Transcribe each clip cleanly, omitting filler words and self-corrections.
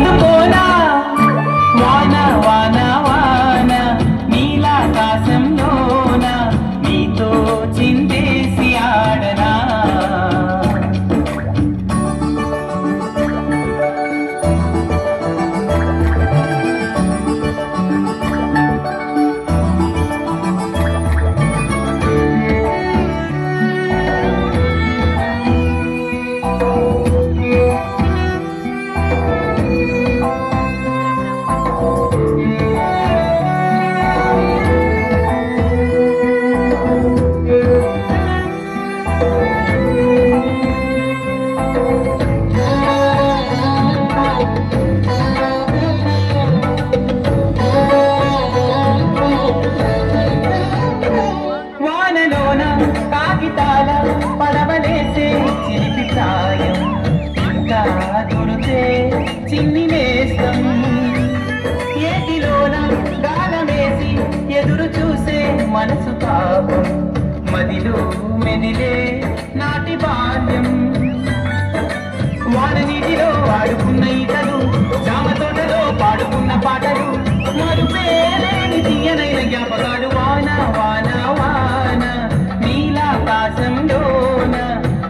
అందుకోనా వాన వాన వాన నీలాకాశంలోన నీతో చిందేసి ఆడనా కాగితాల పడవలేసే చిలిపి ప్రాయం ఇంకా దొరికే చిన్ని నేస్తం ఏటిలోన గాలమేసి ఎదురు చూసే మనసు పాపం మదిలో మెదిలే నాటి బాల్యం వాన నీటిలో ఆడుకున్న ఈతలు జామ తోటలో పాడుకున్న పాటలు మరుపేలేని తీయనైన జ్ఞాపకాలు వాన వాన వాన నీలాకాశంలోన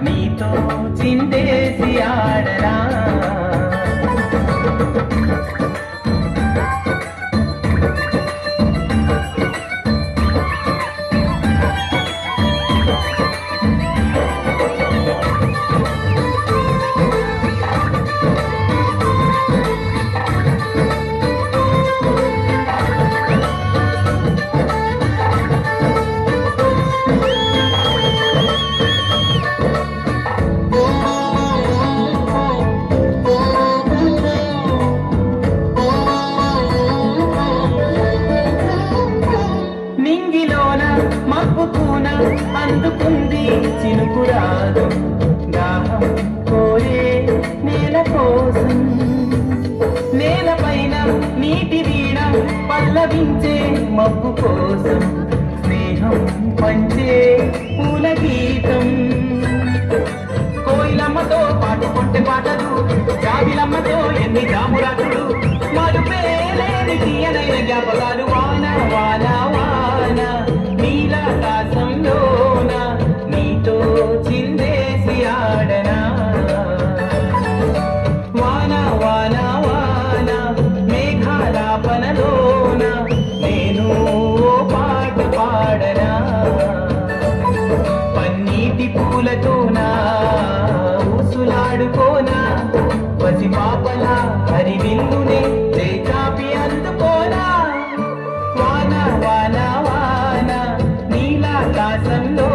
నీతో చిందేసి ఆడనా మబ్బుకూన అందుకుంది చినుకురాదు దాహం కోరే నేల కోసం నేలపైన నీటి వీణ పల్లవించే మబ్బు కోసం స్నేహం పంచే పూల గీతం కోయిలమ్మతో పాటు కొట్టే పాటలు జాబిలమ్మతో ఎన్ని జామురాత్రులు మరుపేలేని తీయనైన జ్ఞాపకాలు వాన వాన వాన నీలాకాశంలోన నీతో చిందేసి ఆడనా వాన వాన వాన మేఘాలాపనలోన నేను పాట పాడనా పన్నీటి పూలతోనా ఊసులాడుకోనా పసిపాపల హరివిల్లునే చేచాపి అందుకోనా వాన వాన వాన నీలాకాశంలో